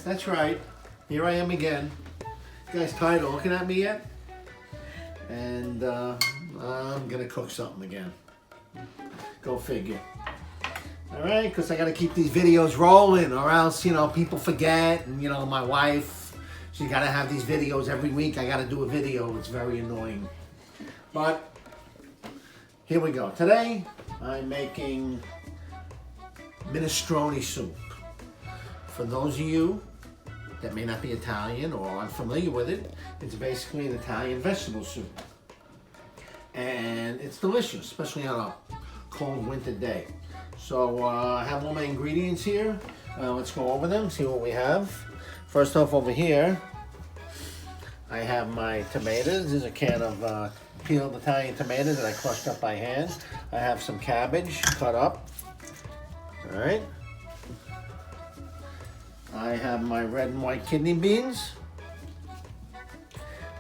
that's right. Here I am again. You guys tired of looking at me yet? And I'm gonna cook something again. Go figure. All right, because I gotta keep these videos rolling, or else people forget. And my wife, she gotta have these videos every week. I gotta do a video. It's very annoying. But here we go. Today I'm making Minestrone Soup. For those of you that may not be Italian or aren't familiar with it, it's basically an Italian vegetable soup. And it's delicious, especially on a cold winter day. So I have all my ingredients here. Let's go over them, see what we have. First off, over here, I have my tomatoes. There's a can of peeled Italian tomatoes that I crushed up by hand. I have some cabbage cut up. All right. I have my red and white kidney beans.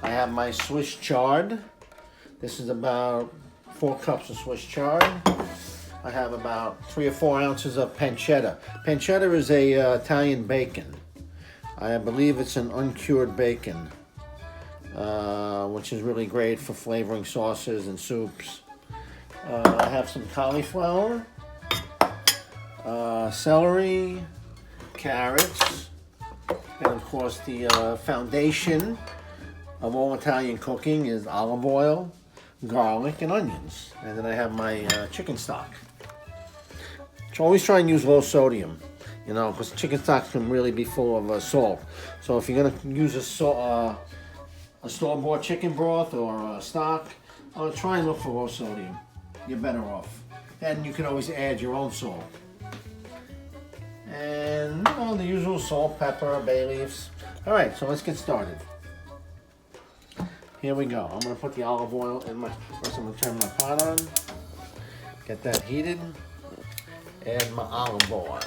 I have my Swiss chard. This is about 4 cups of Swiss chard. I have about 3 or 4 ounces of pancetta. Pancetta is a Italian bacon. I believe it's an uncured bacon, which is really great for flavoring sauces and soups. I have some cauliflower, celery, carrots, and of course the foundation of all Italian cooking is olive oil, garlic, and onions. And then I have my chicken stock. So always try and use low sodium, because chicken stock can really be full of salt. So if you're going to use a store-bought chicken broth or stock, try and look for low sodium. You're better off. And you can always add your own salt. And the usual salt, pepper, bay leaves. All right, so let's get started. Here we go. I'm going to put the olive oil in first I'm going to turn my pot on. Get that heated. Add my olive oil.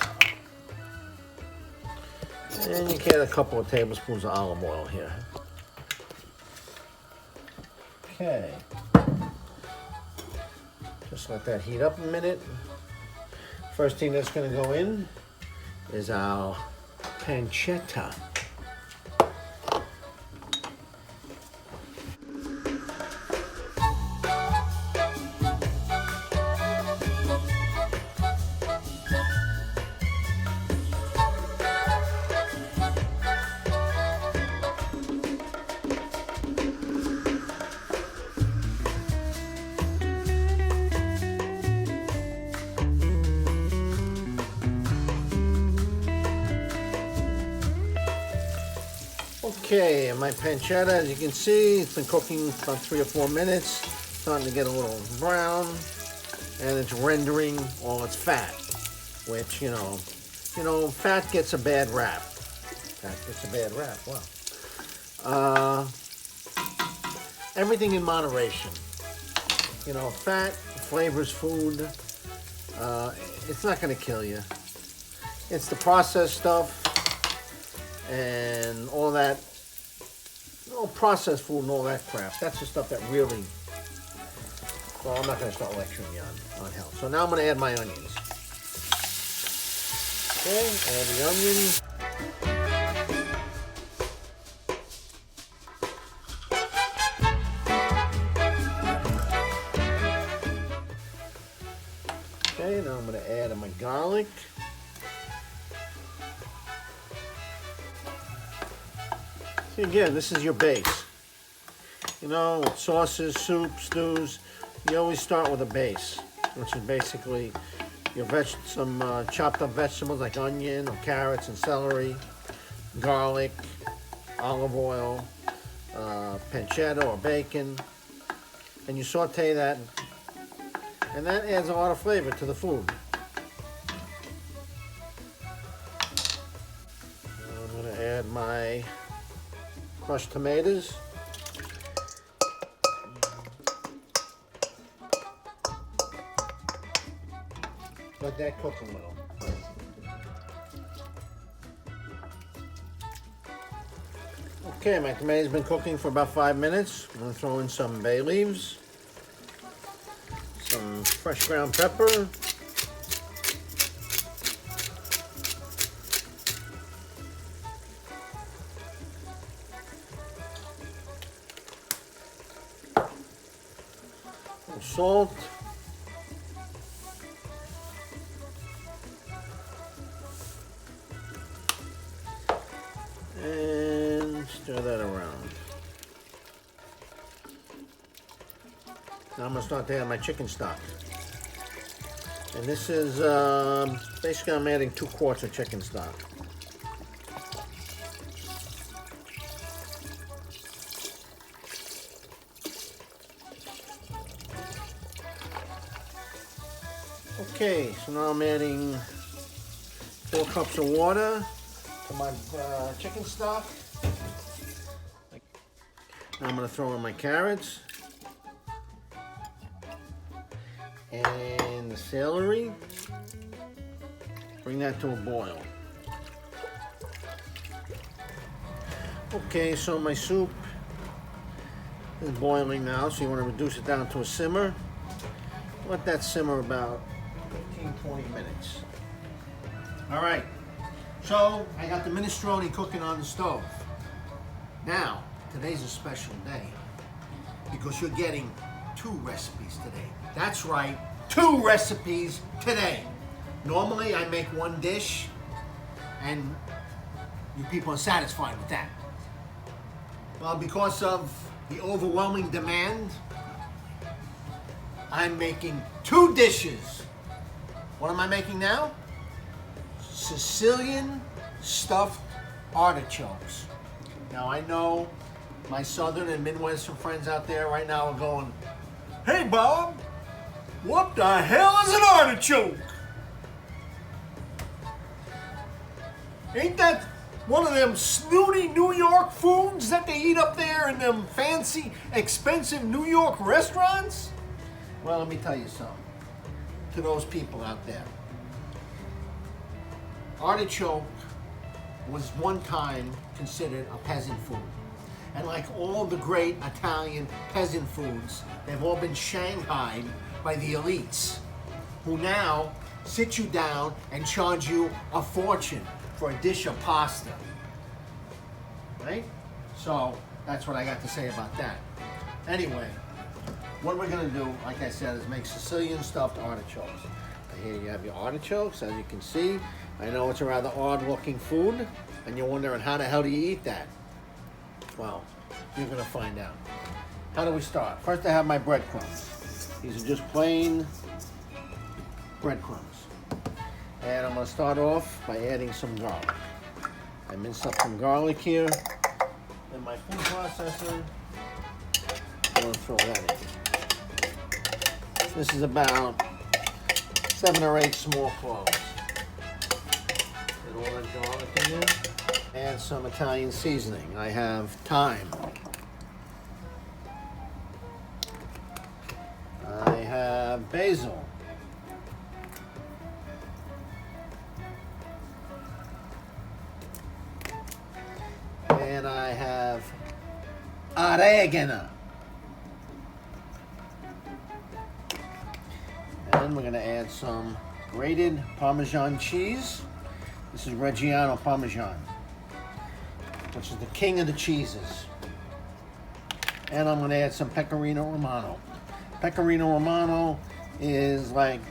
And you can add a couple of tablespoons of olive oil here. Okay. Just let that heat up a minute. First thing that's going to go in is our pancetta. Okay, my pancetta, as you can see, it's been cooking about 3 or 4 minutes. Starting to get a little brown, and it's rendering all its fat, which, fat gets a bad rap. Fat gets a bad rap, wow. Everything in moderation. Fat flavors food. It's not going to kill you. It's the processed stuff and all that. Processed food and all that crap. That's the stuff that really... Well, I'm not going to start lecturing you on health. So now I'm going to add my onions. Okay, add the onions. Okay, now I'm going to add my garlic. Again, this is your base. With sauces, soups, stews, you always start with a base, which is basically some chopped up vegetables like onion or carrots and celery, garlic, olive oil, pancetta or bacon, and you saute that, and that adds a lot of flavor to the food. I'm going to add my crushed tomatoes. Let that cook a little. Okay, my tomatoes been cooking for about 5 minutes. I'm going to throw in some bay leaves, some fresh ground pepper, Salt. And stir that around. Now I'm going to start to add my chicken stock. And this is, basically I'm adding 2 quarts of chicken stock. Okay, so now I'm adding 4 cups of water to my chicken stock. Now I'm going to throw in my carrots and the celery. Bring that to a boil. Okay, so my soup is boiling now, so you want to reduce it down to a simmer. Let that simmer about 15-20 minutes. All right, so I got the minestrone cooking on the stove. Now, today's a special day because you're getting 2 recipes today. That's right, 2 recipes today. Normally I make 1 dish and you people are satisfied with that. Well, because of the overwhelming demand, I'm making 2 dishes. What am I making now? Sicilian stuffed artichokes. Now I know my southern and midwestern friends out there right now are going, "Hey Bob, what the hell is an artichoke? Ain't that one of them snooty New York foods that they eat up there in them fancy, expensive New York restaurants?" Well, let me tell you something. To those people out there, artichoke was one time considered a peasant food. And like all the great Italian peasant foods, they've all been shanghaied by the elites, who now sit you down and charge you a fortune for a dish of pasta. Right? So that's what I got to say about that. Anyway, what we're gonna do, like I said, is make Sicilian stuffed artichokes. Here you have your artichokes, as you can see. I know it's a rather odd looking food, and you're wondering how the hell do you eat that? Well, you're gonna find out. How do we start? First I have my breadcrumbs. These are just plain breadcrumbs. And I'm gonna start off by adding some garlic. I minced up some garlic here in my food processor. I'm gonna throw that in. This is about 7 or 8 small cloves. Get all that garlic in there. Add some Italian seasoning. I have thyme. I have basil. And I have oregano. And we're going to add some grated Parmesan cheese. This is Reggiano Parmesan, which is the king of the cheeses. And I'm going to add some Pecorino Romano. Pecorino Romano is like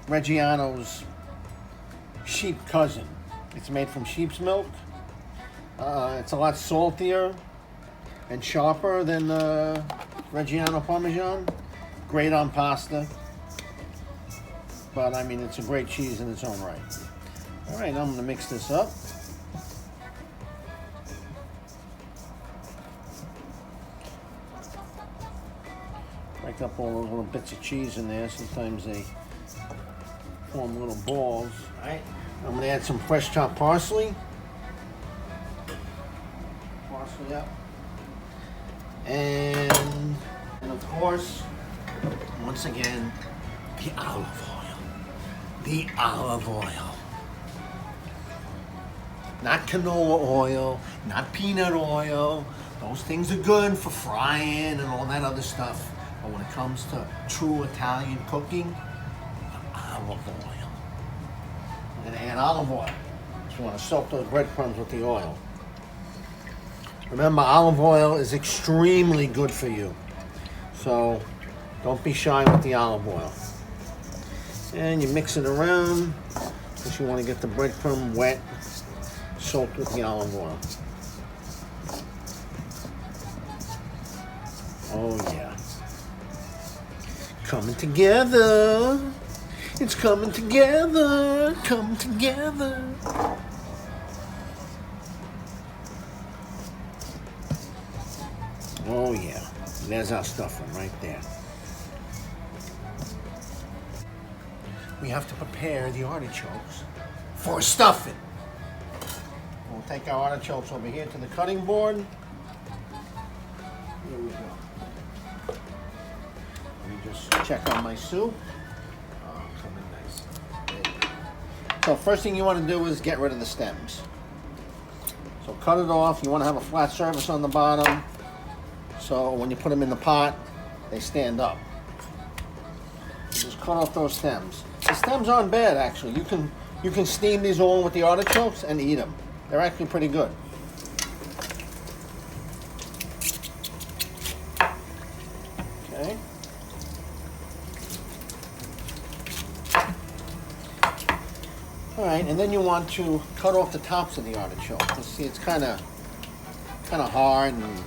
Reggiano's sheep cousin. It's made from sheep's milk. It's a lot saltier and sharper than Reggiano Parmesan. Great on pasta, but I mean, it's a great cheese in its own right. All right, now I'm gonna mix this up. Break up all those little bits of cheese in there. Sometimes they form little balls. All right, I'm gonna add some fresh chopped parsley. Parsley up. And of course, once again, the olive oil. The olive oil. Not canola oil, not peanut oil. Those things are good for frying and all that other stuff. But when it comes to true Italian cooking, olive oil. I'm gonna add olive oil. So you want to soak those breadcrumbs with the oil. Remember, olive oil is extremely good for you. So don't be shy with the olive oil. And you mix it around because you want to get the breadcrumb wet, soaked with the olive oil. Oh yeah. Coming together. It's coming together. Coming together. Oh yeah. There's our stuffing right there. We have to prepare the artichokes for stuffing. We'll take our artichokes over here to the cutting board. Here we go. Let me just check on my soup. Oh, coming nice. There you go. So first thing you want to do is get rid of the stems. So cut it off. You want to have a flat surface on the bottom. So when you put them in the pot, they stand up. Just cut off those stems. The stems aren't bad actually. You can steam these along with the artichokes and eat them. They're actually pretty good. Okay. All right, and then you want to cut off the tops of the artichoke. You see, it's kind of hard, and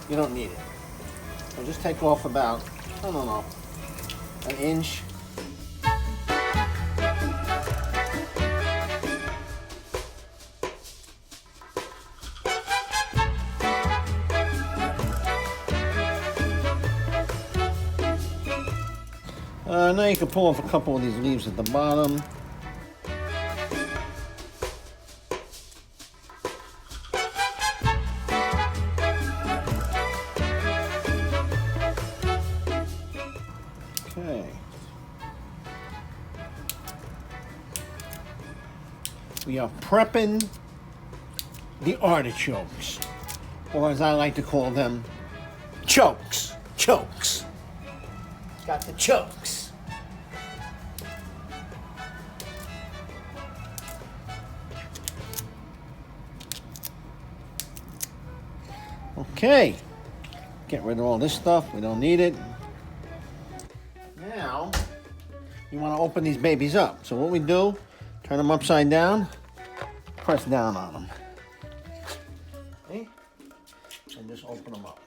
you don't need it. So just take off about, I don't know, an inch. Now you can pull off a couple of these leaves at the bottom. Okay. We are prepping the artichokes, or as I like to call them, chokes. Chokes. Got the chokes. Okay, get rid of all this stuff. We don't need it. Now, you want to open these babies up. So what we do, turn them upside down, press down on them. Okay? And just open them up.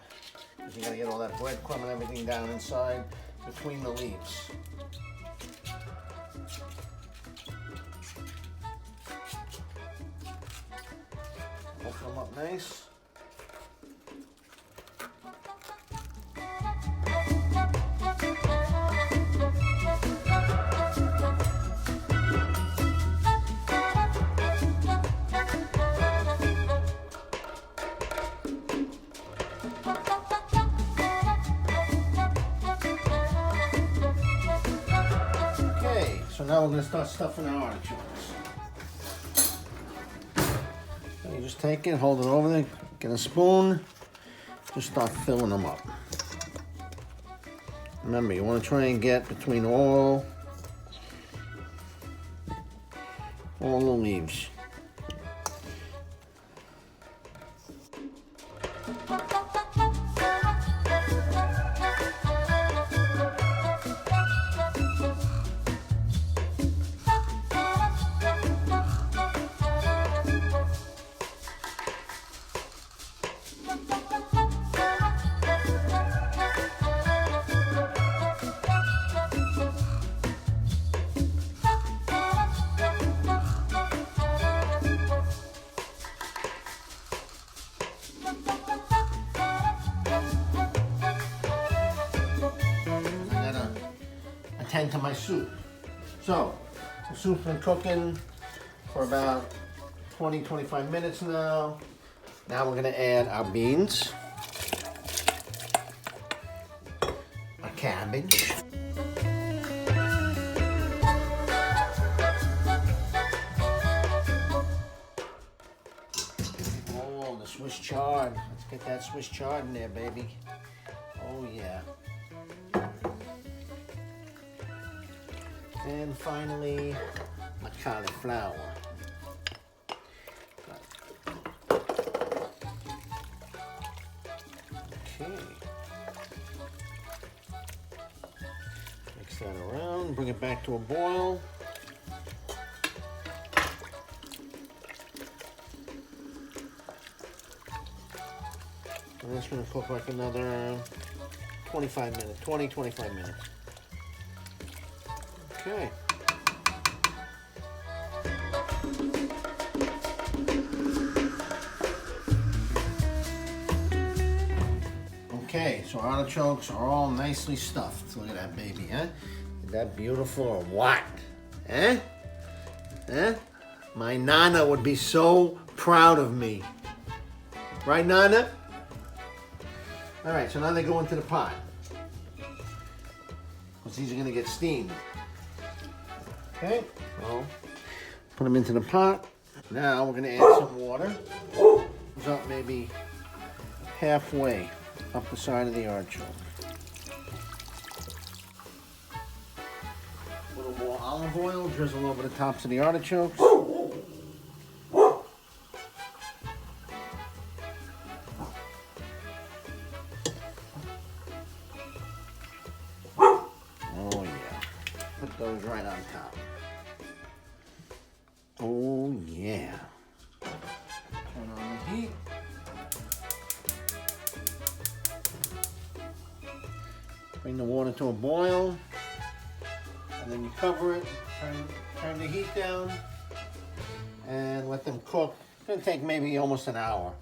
Because you got to get all that breadcrumb and everything down inside between the leaves. Open them up nice. So now we're going to start stuffing our artichokes. So you just take it, hold it over there, get a spoon, just start filling them up. Remember, you want to try and get between all the leaves. Attend to my soup. So, the soup's been cooking for about 20-25 minutes now. Now we're gonna add our beans, our cabbage, oh, the Swiss chard. Let's get that Swiss chard in there, baby. Oh yeah. And finally, my cauliflower. Okay. that around, bring it back to a boil. And that's going to cook like another 25 minutes, 25 minutes. Okay. Okay, so artichokes are all nicely stuffed. Look at that baby, huh? Is that beautiful or what? Eh? Eh? My Nana would be so proud of me. Right, Nana? All right, so now they go into the pot. Because these are going to get steamed. Okay, so put them into the pot. Now we're going to add some water. Goes up maybe halfway up the side of the artichoke. A little more olive oil, drizzle over the tops of the artichokes. Oh yeah, put those right on top. Oh yeah. Turn on the heat. Bring the water to a boil, and then you cover it, turn the heat down, and let them cook. It's going to take maybe almost an hour.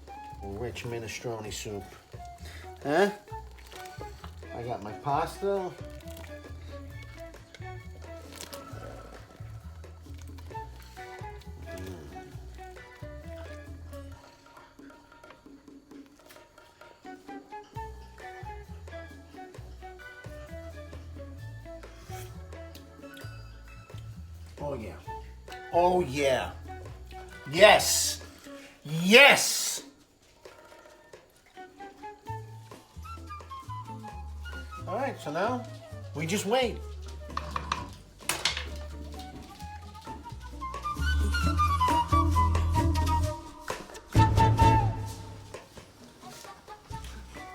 Rich minestrone soup. Huh? I got my pasta. Oh yeah. Oh yeah. Yes. Yes. All right, so now we just wait.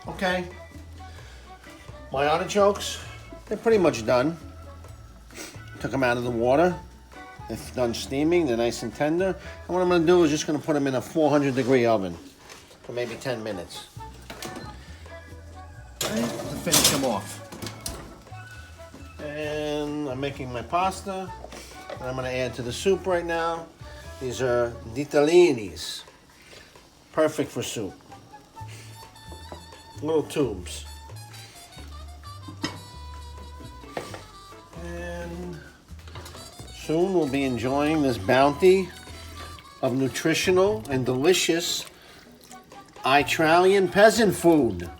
Okay. My artichokes, they're pretty much done. Took them out of the water. They're done steaming. They're nice and tender. And what I'm going to do is just going to put them in a 400-degree oven for maybe 10 minutes. Right, to finish them off. And I'm making my pasta that I'm going to add to the soup right now. These are ditallinis. Perfect for soup. Little tubes. And soon we'll be enjoying this bounty of nutritional and delicious Italian peasant food.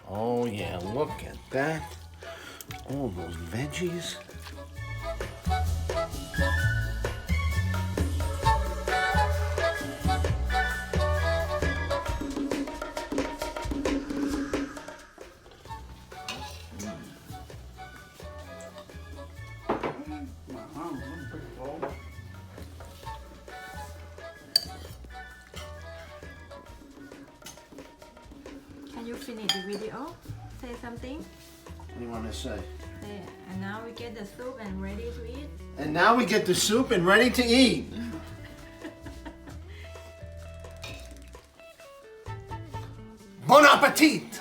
Oh yeah, look at that. All those veggies. Can you finish the video? Say something. What do you want me to say? Say, and now we get the soup and ready to eat. And now we get the soup and ready to eat. Bon appetit!